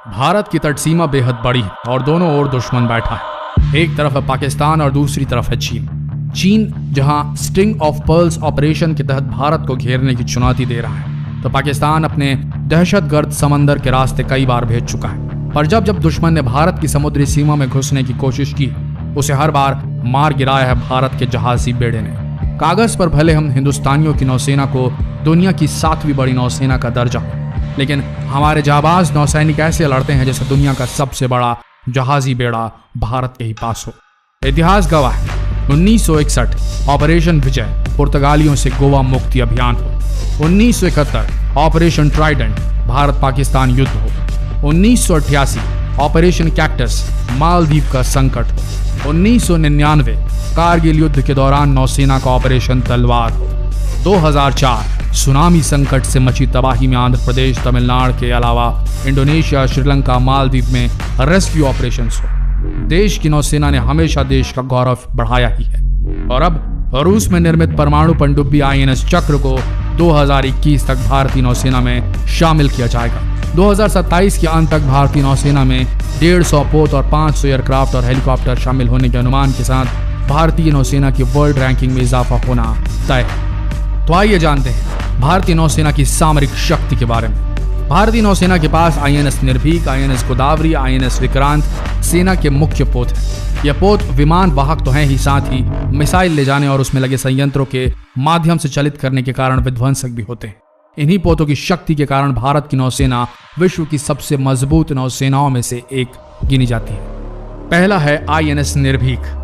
भारत की तट सीमा बेहद बड़ी है और दोनों ओर दुश्मन बैठा है। एक तरफ है पाकिस्तान और दूसरी तरफ है चीन। चीन जहां स्ट्रिंग ऑफ पर्ल्स ऑपरेशन के तहत भारत को घेरने की चुनौती दे रहा है, तो पाकिस्तान अपने दहशतगर्द समंदर के रास्ते कई बार भेज चुका है। पर जब जब दुश्मन ने भारत की समुद्री सीमा में घुसने की कोशिश की, उसे हर बार मार गिराया है भारत के जहाजी बेड़े ने। कागज पर भले हम हिंदुस्तानियों की नौसेना को दुनिया की 7वीं बड़ी नौसेना का दर्जा हो, लेकिन हमारे जाबाज नौसैनिक ऐसे लड़ते हैं जैसे दुनिया का सबसे बड़ा जहाजी बेड़ा भारत के ही पास हो। इतिहास गवाह है 1961 ऑपरेशन विजय पुर्तगालियों से गोवा मुक्ति अभियान हो, 1971 ऑपरेशन ट्राइडेंट भारत पाकिस्तान युद्ध हो, 1988 ऑपरेशन कैक्टस मालदीव का संकट हो, 1999 कारगिल युद्ध के दौरान नौसेना का ऑपरेशन तलवार हो, 2004 सुनामी संकट से मची तबाही में आंध्र प्रदेश तमिलनाडु के अलावा इंडोनेशिया श्रीलंका मालदीव में रेस्क्यू ऑपरेशंस हो। देश की नौसेना ने हमेशा देश का गौरव बढ़ाया ही है और अब रूस में निर्मित परमाणु पनडुब्बी INS चक्र को 2021 तक भारतीय नौसेना में शामिल किया जाएगा। 2027 के अंत तक भारतीय नौसेना में 150 पोत और 500 एयरक्राफ्ट और हेलीकॉप्टर शामिल होने के अनुमान के साथ भारतीय नौसेना की वर्ल्ड रैंकिंग में इजाफा होना तय है। तो आइए जानते हैं भारतीय नौसेना की सामरिक शक्ति के बारे में। भारतीय नौसेना के पास INS निर्भीक, INS गोदावरी, INS विक्रांत सेना के मुख्य पोत हैं। यह पोत विमान वाहक तो हैं ही, साथ ही मिसाइल ले जाने और उसमें लगे संयंत्रों के माध्यम से चलित करने के कारण विध्वंसक भी होते हैं। इन्हीं पोतों की शक्ति के कारण भारत की नौसेना विश्व की सबसे मजबूत नौसेनाओं में से एक गिनी जाती है। पहला है INS निर्भीक।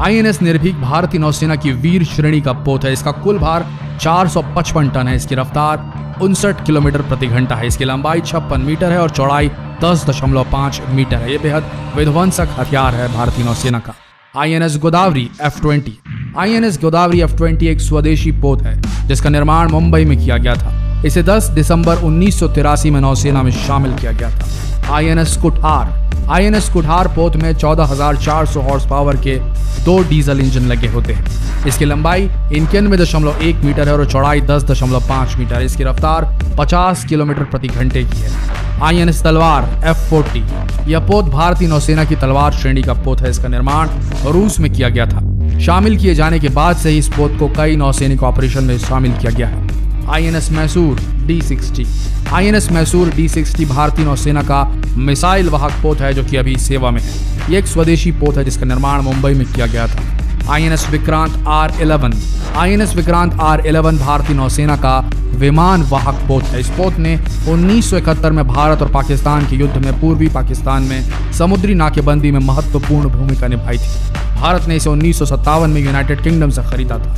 INS निर्भीक भारतीय नौसेना की वीर श्रेणी का पोत है। इसका कुल भार 455 टन है। इसकी रफ्तार 59 किलोमीटर प्रति घंटा है। इसकी लंबाई 56 मीटर है और चौड़ाई 10.5 मीटर है। यह बेहद विध्वंसक हथियार है भारतीय नौसेना का। INS Godavari F20। INS Godavari F20 एक स्वदेशी पोत है जिसका निर्माण मुंबई में किया गया था। इसे 10 दिसंबर 1983 में नौसेना में शामिल किया गया था। INS कुठार। INS कुठार पोत में 14,400 हॉर्स पावर के 2 डीजल इंजन लगे होते हैं। इसकी लंबाई 91.1 मीटर है और चौड़ाई 10.5 मीटर है। इसकी रफ्तार 50 किलोमीटर प्रति घंटे की है। INS तलवार F40। यह पोत भारतीय नौसेना की तलवार श्रेणी का पोत है। इसका निर्माण रूस में किया गया था। शामिल किए जाने के बाद से ही इस पोत को कई नौसैनिक ऑपरेशन में शामिल किया गया है। INS Mysore D60। INS Mysore D60 भारतीय नौसेना का मिसाइल वाहक पोत है जो कि अभी सेवा में है। यह एक स्वदेशी पोत है जिसका निर्माण मुंबई में किया गया था। INS Vikrant R11। INS Vikrant R11 भारतीय नौसेना का विमान वाहक पोत है। इस पोत ने 1971 में भारत और पाकिस्तान के युद्ध में पूर्वी पाकिस्तान में समुद्री नाकेबंदी में महत्वपूर्ण भूमिका निभाई थी। भारत ने इसे 1957 में यूनाइटेड किंगडम से खरीदा था।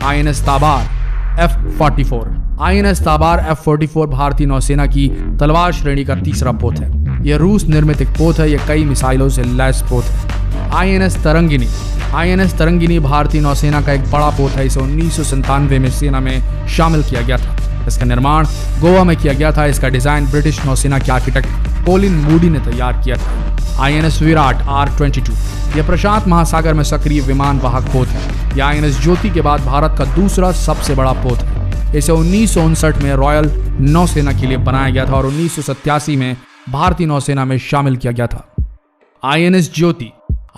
INS Tabar F44। INS Tabar F44 भारतीय नौसेना की तलवार श्रेणी का तीसरा पोत है। यह रूस निर्मित एक पोत है। यह कई मिसाइलों से लैस पोत है। INS तरंगिनी। INS तरंगिनी भारतीय नौसेना का एक बड़ा पोत है। इसे 1997 में सेना में शामिल किया गया था। इसका निर्माण गोवा में किया गया था। इसका डिजाइन ब्रिटिश नौसेना के आर्किटेक्ट कोलिन मूडी ने तैयार किया था। INS Virat R22। यह प्रशांत महासागर में सक्रिय विमान वाहक पोत है। यह INS ज्योति के बाद भारत का दूसरा सबसे बड़ा पोत है। इसे 1959 में रॉयल नौसेना के लिए बनाया गया था और 1987 में भारतीय नौसेना में शामिल किया गया था। INS ज्योति।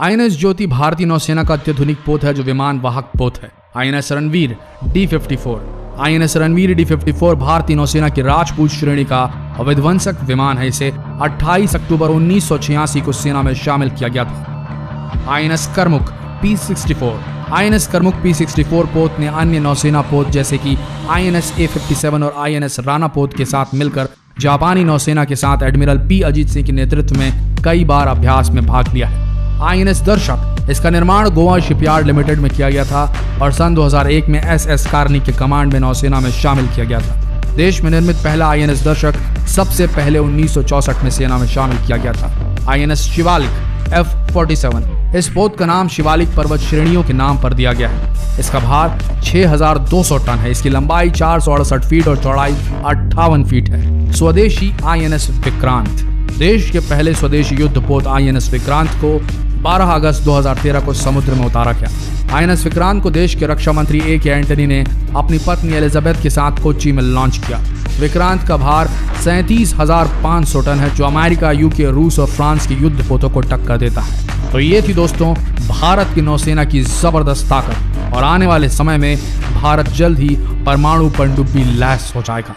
INS ज्योति भारतीय नौसेना का अत्याधुनिक पोत है जो विमान वाहक पोत है। INS Ranveer D54। INS Ranveer D54 भारतीय नौसेना की राजपूत श्रेणी का विध्वंसक विमान है। इसे 28 अक्टूबर 1986 को सेना में शामिल किया गया था। INS करमुक P64। INS करमुक P64 पोत ने अन्य नौसेना पोत जैसे कि INS A57 और INS राणा पोत के साथ मिलकर जापानी नौसेना के साथ एडमिरल P अजीत सिंह के नेतृत्व में कई बार अभ्यास में भाग लिया है। INS दर्शक। इसका निर्माण गोवा शिपयार्ड लिमिटेड में किया गया था और सन 2001 में SS कार्नी के कमांड में नौसेना में शामिल किया गया था। देश में निर्मित पहला INS दर्शक सबसे पहले 1964 में सेना में शामिल किया गया था। INS Shivalik F47। इस पोत का नाम शिवालिक पर्वत श्रेणियों के नाम पर दिया गया है। इसका भार 6200 टन है। इसकी लंबाई 468 फीट और चौड़ाई 58 फीट है। स्वदेशी INS विक्रांत। देश के पहले स्वदेशी युद्ध पोत INS विक्रांत को 12 अगस्त 2013 को समुद्र में उतारा गया। INS विक्रांत को देश के रक्षा मंत्री A.K. एंटनी ने अपनी पत्नी एलिजाबेथ के साथ कोच्चि में लॉन्च किया। विक्रांत का भार 37,500 टन है, जो अमेरिका, यूके, रूस और फ्रांस की युद्धपोतों को टक्कर देता है। तो ये थी दोस्तों भारत की नौसेना की जबरदस्त ताकत, और आने वाले समय में भारत जल्द ही परमाणु पनडुब्बी लैस हो जाएगा।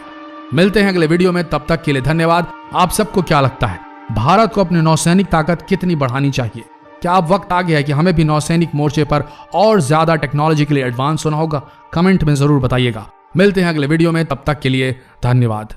मिलते हैं अगले वीडियो में, तब तक के लिए धन्यवाद। आप सबको क्या लगता है, भारत को अपनी नौसैनिक ताकत कितनी बढ़ानी चाहिए? क्या अब वक्त आ गया है कि हमें भी नौसैनिक मोर्चे पर और ज्यादा टेक्नोलॉजिकली एडवांस होना होगा? कमेंट में जरूर बताइएगा। मिलते हैं अगले वीडियो में, तब तक के लिए धन्यवाद।